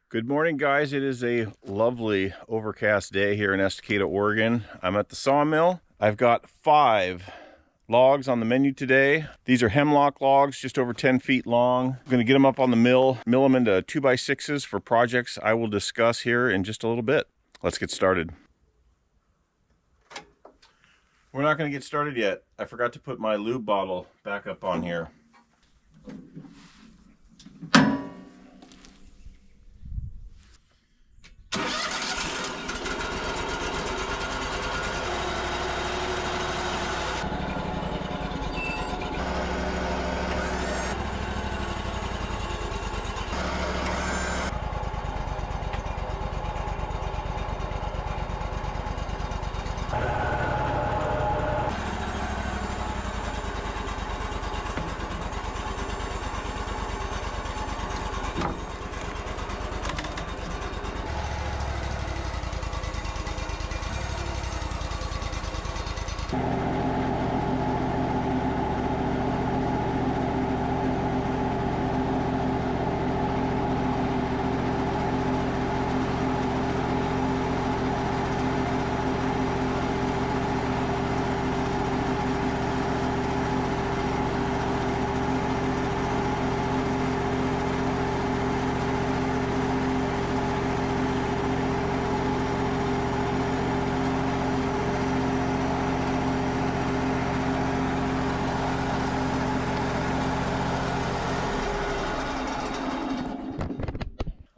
Good morning, guys. It is a lovely overcast day here in Estacada, Oregon. I'm at the sawmill. I've got 5 logs on the menu today. These are hemlock logs, just over 10 feet long. I'm going to get them up on the mill them into 2x6s for projects I will discuss here in just a little bit. Let's get started. We're not going to get started yet. I forgot to put my lube bottle back up on here.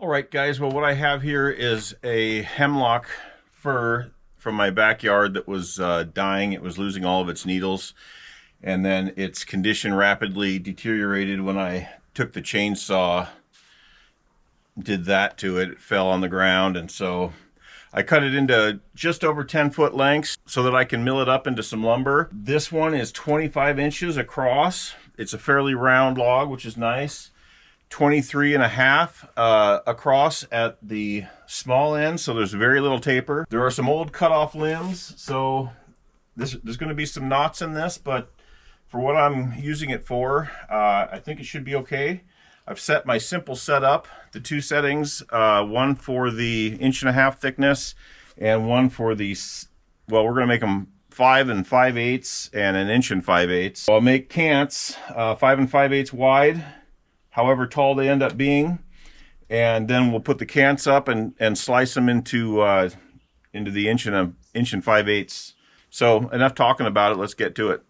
Alright guys, well what I have here is a hemlock fir from my backyard that was dying. It was losing all of its needles, and then its condition rapidly deteriorated when I took the chainsaw, did that to it. It fell on the ground, and so I cut it into just over 10-foot lengths so that I can mill it up into some lumber. This one is 25 inches across. It's a fairly round log, which is nice. 23.5 across at the small end, so there's very little taper. There are some old cut-off limbs, so there's going to be some knots in this, but for what I'm using it for, I think it should be okay. I've set my simple setup, the 2 settings, one for the 1.5 thickness and one for the, well, we're going to make them 5 5/8 and 1 5/8. So I'll make cants 5 5/8 wide, however tall they end up being, and then we'll put the cants up and slice them into the 1 5/8. So enough talking about it, let's get to it.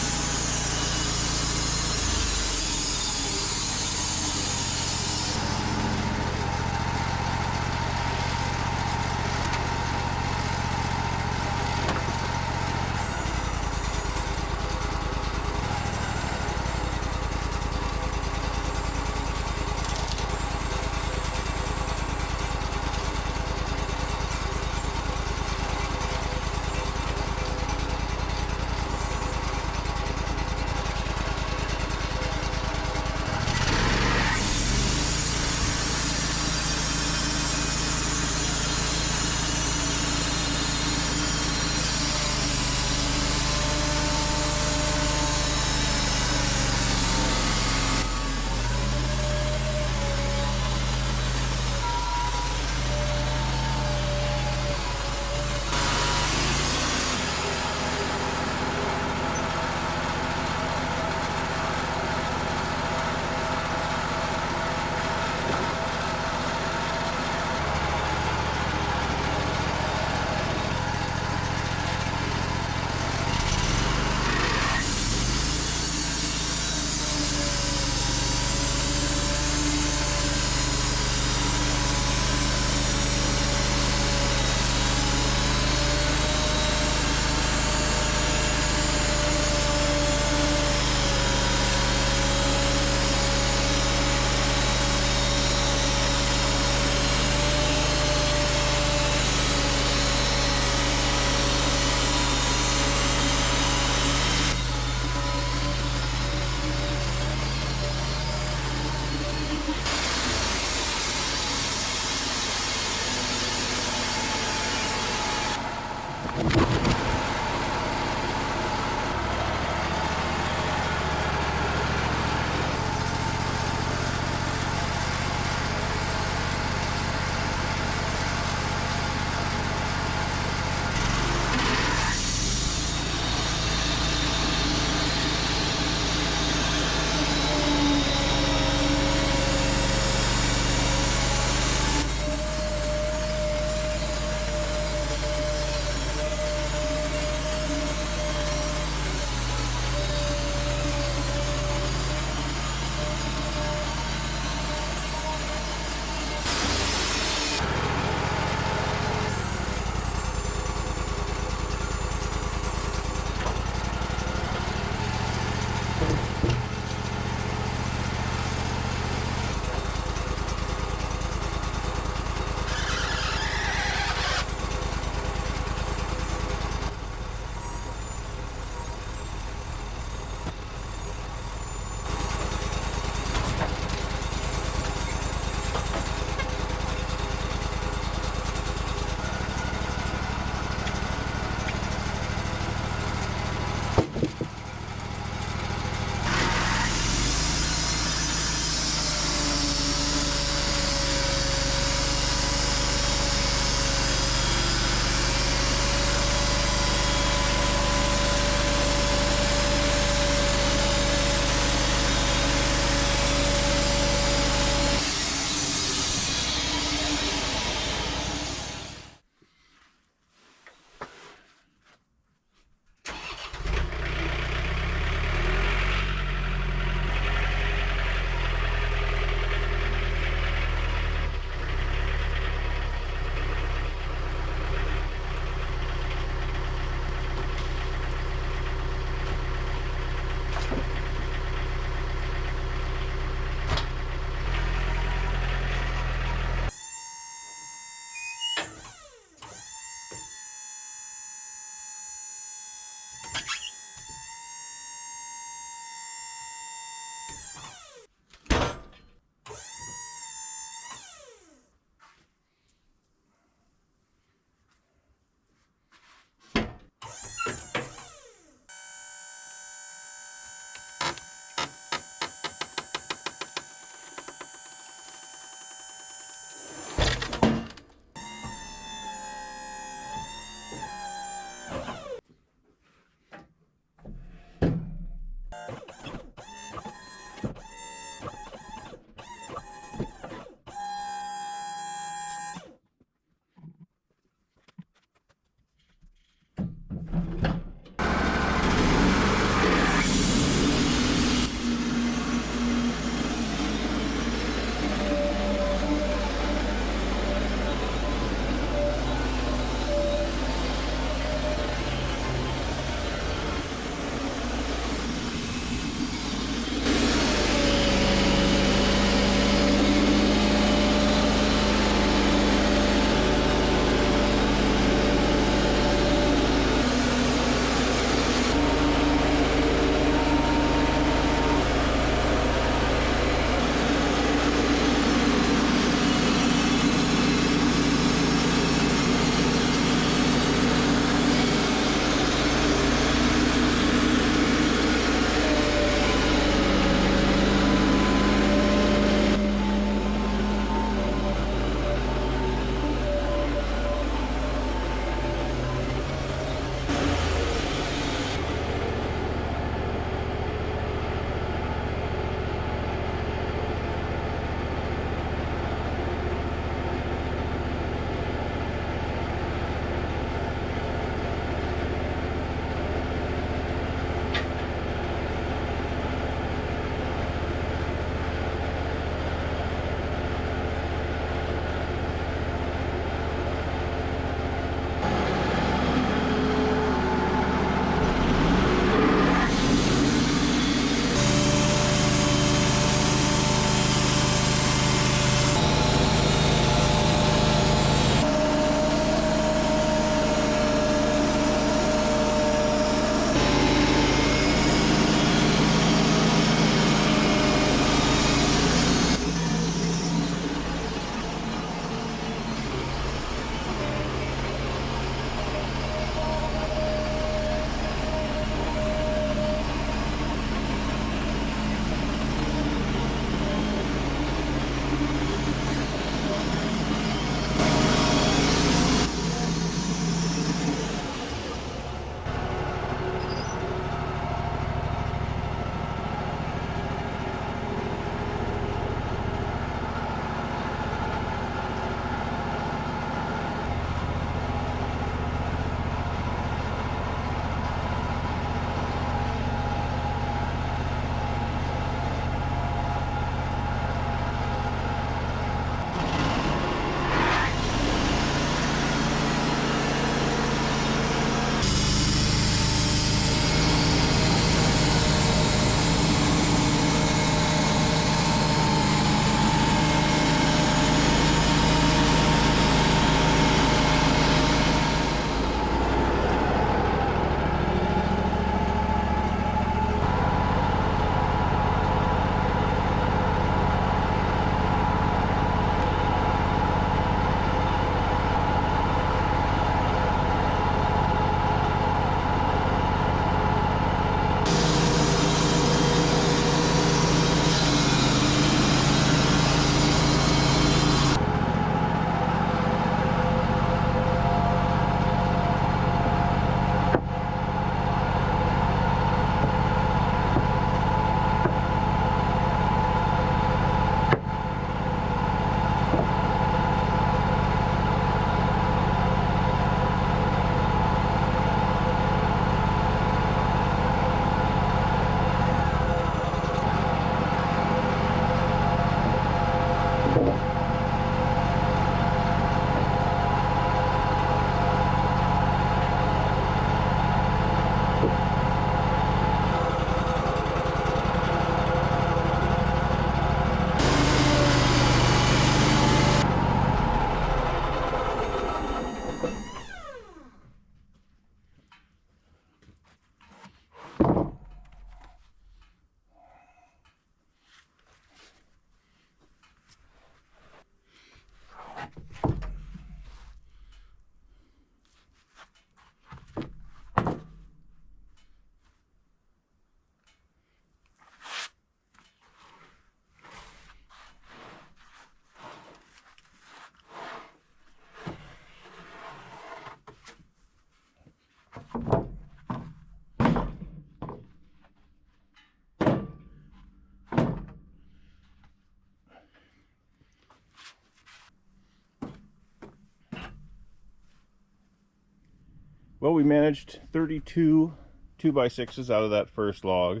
Well, we managed 32 2x6s out of that first log.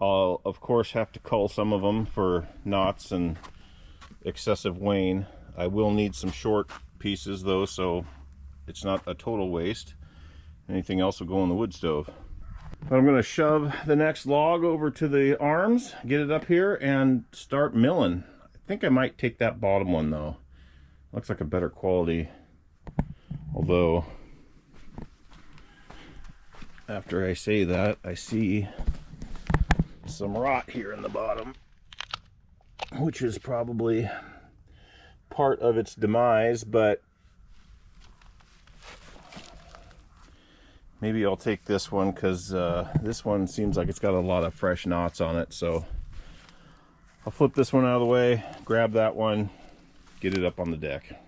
I'll, of course, have to cull some of them for knots and excessive wane. I will need some short pieces, though, so it's not a total waste. Anything else will go in the wood stove. But I'm going to shove the next log over to the arms, get it up here, and start milling. I think I might take that bottom one, though. Looks like a better quality, although after I say that, I see some rot here in the bottom, which is probably part of its demise, but maybe I'll take this one because this one seems like it's got a lot of fresh knots on it. So I'll flip this one out of the way, grab that one, get it up on the deck.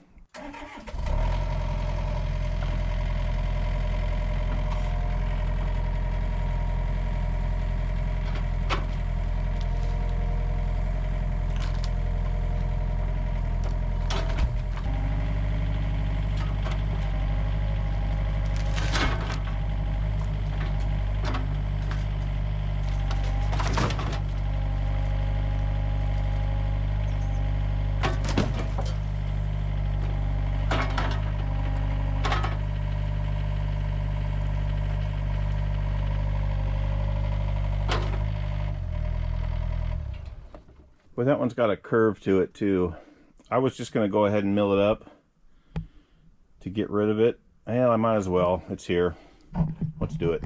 Well, that one's got a curve to it too. I was just going to go ahead and mill it up to get rid of it. Well, I might as well. It's here. Let's do it.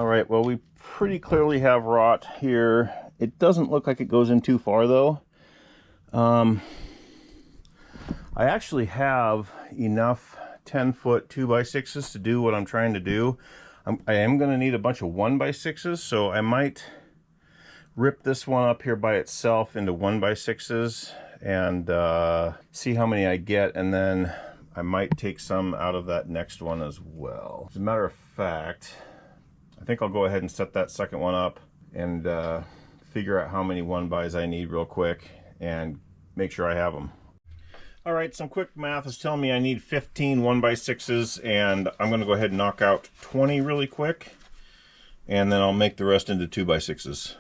right, well, we pretty clearly have rot here. It doesn't look like it goes in too far though. I actually have enough 10-foot 2x6s to do what I'm trying to do. I am going to need a bunch of 1x6s, so I might rip this one up here by itself into 1x6s and see how many I get, and then I might take some out of that next one as well. As a matter of fact, I think I'll go ahead and set that second one up and figure out how many 1x's I need real quick and make sure I have them. All right, some quick math is telling me I need 15 1x6s, and I'm going to go ahead and knock out 20 really quick, and then I'll make the rest into 2x6s.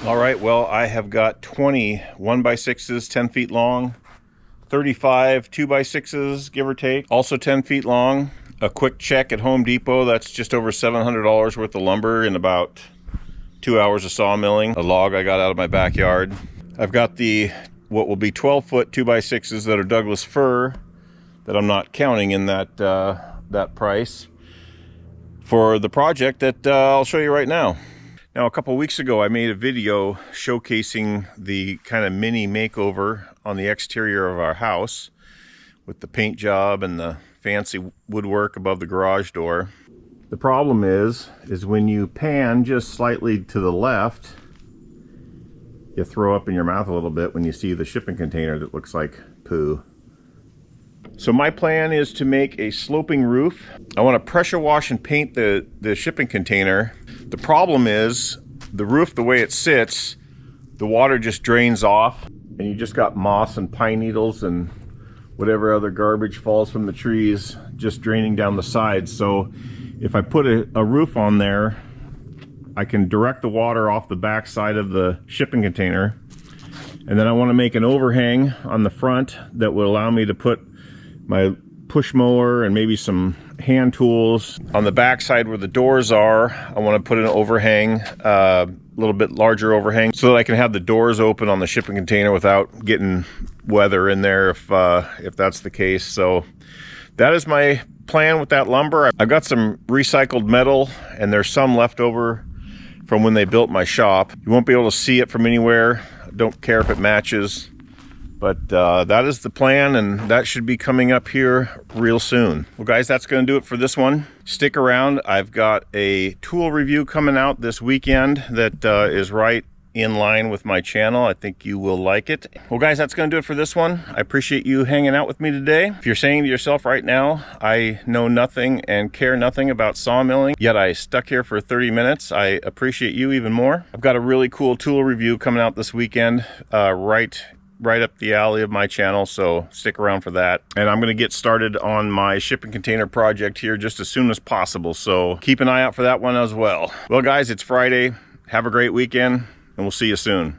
All right, well, I have got 20 1x6s, 10 feet long, 35 2x6s, give or take, also 10 feet long. A quick check at Home Depot, that's just over $700 worth of lumber in about 2 hours of sawmilling. A log I got out of my backyard. I've got the, what will be 12-foot 2x6s that are Douglas fir that I'm not counting in that, that price for the project that I'll show you right now. Now, a couple weeks ago, I made a video showcasing the kind of mini makeover on the exterior of our house with the paint job and the fancy woodwork above the garage door. The problem is when you pan just slightly to the left, you throw up in your mouth a little bit when you see the shipping container that looks like poo. So my plan is to make a sloping roof. I want to pressure wash and paint the shipping container. The problem is the roof, the way it sits, the water just drains off and you just got moss and pine needles and whatever other garbage falls from the trees just draining down the sides. So if I put a roof on there, I can direct the water off the back side of the shipping container. And then I want to make an overhang on the front that will allow me to put my push mower and maybe some hand tools. On the back side where the doors are, I want to put an overhang, a little bit larger overhang, so that I can have the doors open on the shipping container without getting weather in there if that's the case. So that is my plan with that lumber. I've got some recycled metal, and there's some left over from when they built my shop. You won't be able to see it from anywhere. I don't care if it matches. But that is the plan, and that should be coming up here real soon. Well, guys, that's going to do it for this one. Stick around. I've got a tool review coming out this weekend that is right in line with my channel. I think you will like it. Well, guys, that's going to do it for this one. I appreciate you hanging out with me today. If you're saying to yourself right now, I know nothing and care nothing about sawmilling, yet I stuck here for 30 minutes, I appreciate you even more. I've got a really cool tool review coming out this weekend, right up the alley of my channel, so stick around for that. And I'm going to get started on my shipping container project here just as soon as possible, so keep an eye out for that one as well. Well, guys, it's Friday. Have a great weekend, and we'll see you soon.